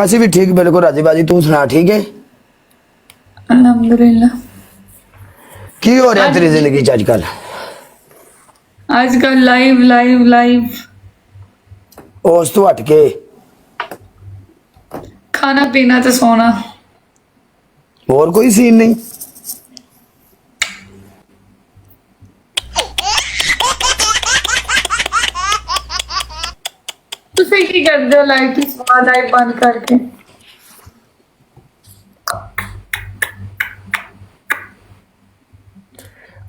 ਅਸੀਂ ਵੀ ਠੀਕ ਬਿਲकुल राजी बाजी तू सुना ठीक है अल्हम्दुलिल्लाह। की हो रहा तेरी जिंदगी च आजकल आजकल लाइव लाइव लाइव उस तो हट के खाना पीना तो सोना। और कोई सीन नहीं तुसी की करते हो लाइव की स्वाद लाइव बंद करके?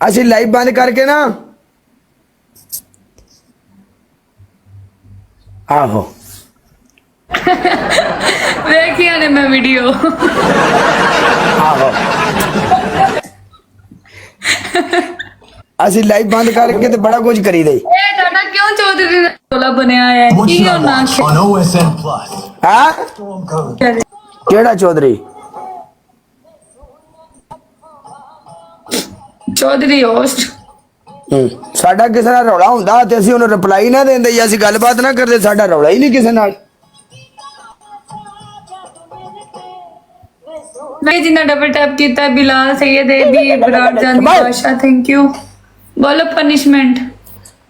ਅਸੀਂ ਲਾਈਵ ਬੰਦ ਕਰਕੇ ਨਾ ਆਹੋ देखिए ने मैं वीडियो ਆਹੋ ਅਸੀਂ ਲਾਈਵ ਬੰਦ ਕਰਕੇ ਤੇ ਬੜਾ ਕੁਝ ਕਰੀਦਾ ਈ ए दादा क्यों चौधरी ने टोला बनया है की होना on OSN Plus. ਹਾਂ Storm code. ਕਿਹੜਾ ਚੌਧਰੀ चौधरी होस्ट ਸਾਡਾ ਕਿਸੇ ਨਾਲ ਰੌਲਾ ਹੁੰਦਾ ਤੇ ਅਸੀਂ ਉਹਨੂੰ ਰਿਪਲਾਈ ਨਾ ਦਿੰਦੇ ਜਾਂ ਅਸੀਂ ਗੱਲਬਾਤ ਨਾ ਕਰਦੇ ਸਾਡਾ ਰੌਲਾ ਹੀ ਨਹੀਂ ਕਿਸੇ ਨਾਲ मैं जिन्ना डबल टैप किया बिलाल सैयद एबी इब्रार जान बादशाह थैंक यू बोलो punishment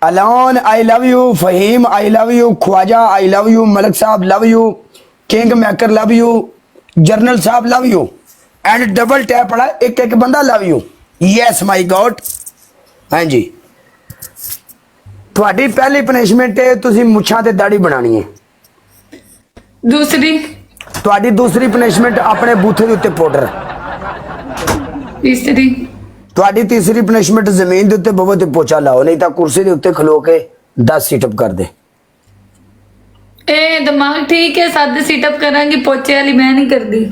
alone I love you Faheem I love you Khawaja I love you Malik साहब love you king maker love you general साहब love you and double tap वाला एक एक बंदा love you yes my god हाँ जी ਤੁਹਾਡੀ ਪਹਿਲੀ ਪਨਿਸ਼ਮੈਂਟ ਹੈ ਤੁਸੀਂ ਮੁੱਛਾਂ ਤੇ ਦਾੜੀ ਬਣਾਣੀ ਹੈ दूसरी ਤੁਹਾਡੀ ਦੂਸਰੀ ਪਨਿਸ਼ਮੈਂਟ ਆਪਣੇ ਬੂਥੇ ਦੇ ਉੱਤੇ ਪਾਊਡਰ तीसरी ਤੁਹਾਡੀ ਤੀਸਰੀ ਪਨਿਸ਼ਮੈਂਟ ਜ਼ਮੀਨ ਦੇ ਉੱਤੇ ਬਵੋ ਤੇ ਪੋਚਾ ਲਾਓ ਨਹੀਂ ਤਾਂ ਕੁਰਸੀ ਦੇ ਉੱਤੇ ਖਲੋ ਕੇ 10 ਸੀਟਅਪ ਕਰ ਦੇ ए दिमाग ठीक है सादे सीटअप करांगी पोचे वाली मैं नहीं कर दी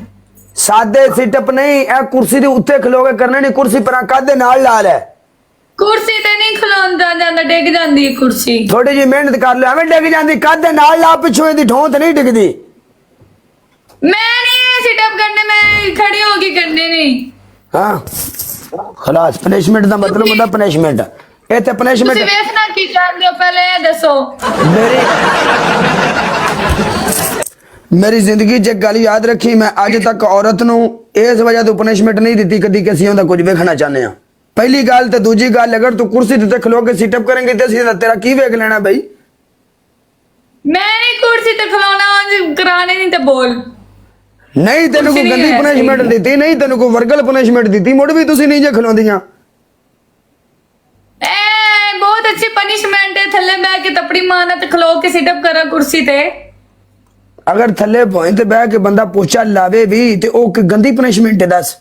ਸਾਦੇ ਸੀਟਅਪ ਨਹੀਂ ਇਹ ਕੁਰਸੀ ਦੇ ਉੱਤੇ ਖਲੋ ਕੇ ਕਰਨਾ ਨਹੀਂ ਕੁਰਸੀ ਪਰਾਂ ਕਾਦੇ ਨਾਲ ਲਾ ਲੈ कुर्सी ते नहीं खलोंदा जांदा डिग जांदी है कुर्सी थोड़ी जी मेहनत कर लो एवें डिग जांदी कादे नाल ला पिछों दी ठोंत नहीं डिगदी मैं नहीं सीटअप करने मैं खड़ी होगी करने नहीं हां खलास पनिशमेंट दा मतलब होंदा पनिशमेंट ए ते पनिशमेंट तुसी देखना की चाहते हो पहले ये दसो मेरी जिंदगी च एक गल याद रखी मैं अज तक औरत नू इस वजह तो पनिशमेंट नहीं दी कदी कि ਅਸੀਂ ਉਹਦਾ ਕੁਝ ਵੇਖਣਾ ਚਾਹਨੇ ਆ पहली गल तो दूजी गल अगर तू कुर्सी ते खलो के सीटअप करेंगे तो ਅਸੀਂ तेरा की वेख लेना भाई मैं नहीं कुर्सी ते खलोना कराने नहीं ते बोल नहीं तेन को गंदी पनिशमेंट दी नहीं तेन को वर्गल पनिशमेंट दी मुड़ भी तुसी नहीं जे खलोंदियां ए बहुत अच्छी पनिशमेंट है थल्ले बैठ के तपड़ी मारना ते खलो के सिटअप करा कुर्सी ते अगर थल्ले भोए ते बह के बंदा पोचा लावे भी ते ओ कोई गंदी पनिशमेंट है दस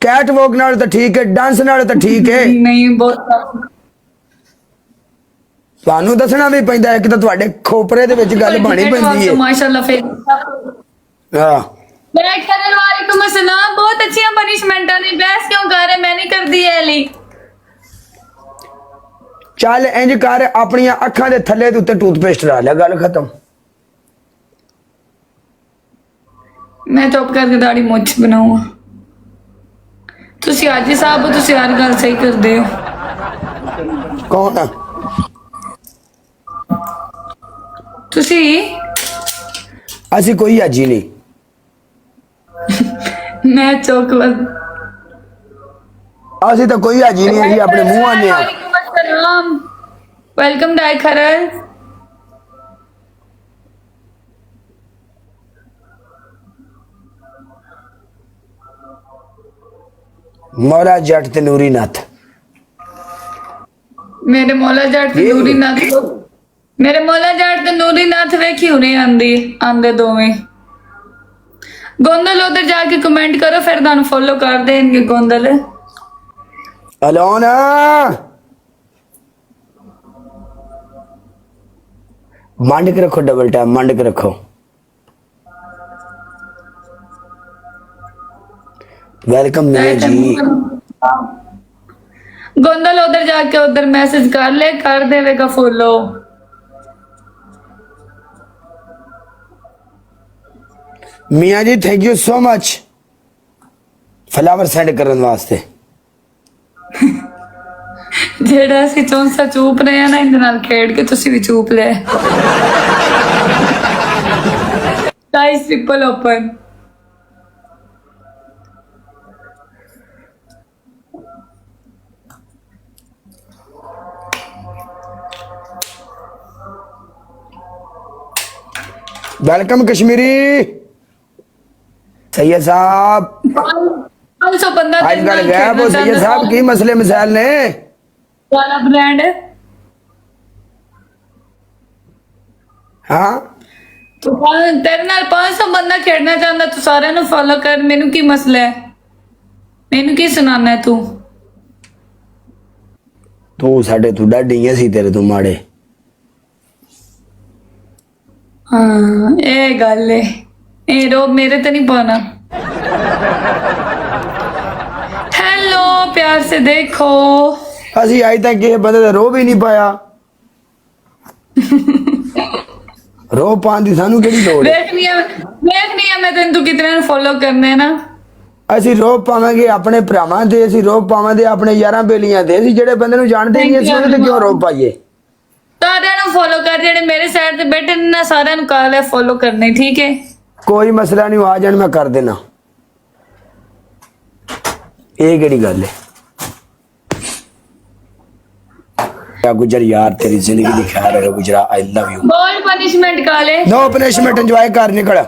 कैट वॉक नाल तो ठीक है डांस नाल तो ठीक है नहीं बहुत ਤੁਹਾਨੂੰ ਦੱਸਣਾ ਵੀ ਪੈਂਦਾ ਹੈ ਕਿ ਤਾਂ ਤੁਹਾਡੇ ਖੋਪਰੇ ਦੇ ਵਿੱਚ ਗੱਲ ਬਾਣੀ ਪੈਂਦੀ ਹੈ माशाल्लाह फिर ਹਾਂ मैं करने वालेकुम अस्सलाम बहुत अच्छी पनिशमेंट ने बहस क्यों कर रहे मैं नहीं कर दी है ली ਚੱਲ ਇੰਜ ਕਰ ਆਪਣੀਆਂ ਅੱਖਾਂ ਦੇ ਥੱਲੇ ਦੇ ਉੱਤੇ ਟੂਥਪੇਸਟ ਲਾ ਲੈ ਗੱਲ ਖਤਮ मैं चुप करके दाढ़ी मुछ बनाऊंगा ਤੁਸੀਂ ਅੱਜ ਸਾਹਿਬ ਤੁਸੀਂ ਹਰ ਗੱਲ ਸਹੀ ਕਰਦੇ ਹੋ ਕੌਣ ਆ ਤੁਸੀਂ ਅਸੀਂ ਕੋਈ ਹਾਜੀ ਨਹੀਂ ਮੈਂ ਚੋਕਲਤ ਅਸੀਂ ਤਾਂ ਕੋਈ ਹਾਜੀ ਨਹੀਂ ਅਸੀਂ ਆਪਣੇ ਮੂੰਹ ਆਨੇ ਆ वालेकुम अस्सलाम वेलकम डाय खरल ਮੌਲਾ ਜੱਟ ਤੇ ਨੂਰੀ ਨਾਥ मेरे मौला जाट ते नूरी नाथ मेरे मौला जाट ते नूरी नाथ वेखी हुने आंदे दोवें गोंदल उधर जाके कमेंट करो फिर थानू फॉलो कर देंगे गोंदल ਅਲੋਨ ਮੰਡ ਕੇ ਰੱਖੋ ਡਬਲ ਟੈਪ ਮੰਡ ਕੇ ਰੱਖੋ वेलकम मिया जी गोंदल उधर जाके उधर मैसेज कर ले कर देवेगा फॉलो मिया जी thank you so much flower send करने वास्ते जेड़ा ਅਸੀਂ ਚੌਂਸਾ ਚੂਪ ਰਹੇ ਆ ਨਾ ਇਹਦੇ ਨਾਲ ਖੇਡ ਕੇ ਤੁਸੀਂ ਵੀ ਚੂਪ ਲੈ Guys, people open. Welcome Kashmiri Syed साहब 500 बंदा आज कल गया वो सैयद साहब की मसले मसाइल ने वाला ब्रांड है हाँ तो तेरे नाल 500 बंदा खेड़ना चाहता तू सारे नु फॉलो कर मेनू की मसला है मेनू की सुनाना है तू तू साडे तू डाडी सी तेरे तू माड़े हाँ ये गल है ये रोब मेरे ते नहीं पाना हेलो प्यार से देखो ਅਸੀਂ ਅੱਜ ਤੱਕ ਕਿਸੇ ਬੰਦੇ ਦਾ ਰੋਹ ਵੀ ਨਹੀਂ ਪਾਇਆ ਰੋਹ ਪਾਉਣ ਦੀ ਸਾਨੂੰ ਕਿਹੜੀ ਲੋੜ ਹੈ देखनी है मैं तेन तू कितने फॉलो करने है ना ਅਸੀਂ ਰੋਹ ਪਾਵਾਂਗੇ ਆਪਣੇ ਭਰਾਵਾਂ ਤੇ ਅਸੀਂ ਰੋਹ ਪਾਵਾਂਗੇ ਆਪਣੇ ਯਾਰਾਂ ਬੇਲੀਆਂ ਤੇ ਅਸੀਂ ਜਿਹੜੇ ਬੰਦੇ ਨੂੰ ਜਾਣਦੇ ਹੀ ਨਹੀਂ ਅਸੀਂ ਉਹਦੇ ਤੇ ਕਿਉਂ ਰੋਹ ਪਾਈਏ सारे फॉलो कर जेडे मेरे साइड ते बैठे ने ना सारे कहा है फॉलो करने ठीक है ਕੋਈ ਮਸਲਾ ਨਹੀਂ ਆ ਜਾਣ ਮੈਂ ਕਰ ਦੇਣਾ ਇਹ ਕਿਹੜੀ ਗੱਲ ਹੈ या गुजर यार तेरी जिंदगी दी खैर रहे गुजरा आई लव यू बोल पनिशमेंट काले नो पनिशमेंट एंजॉय कर निकल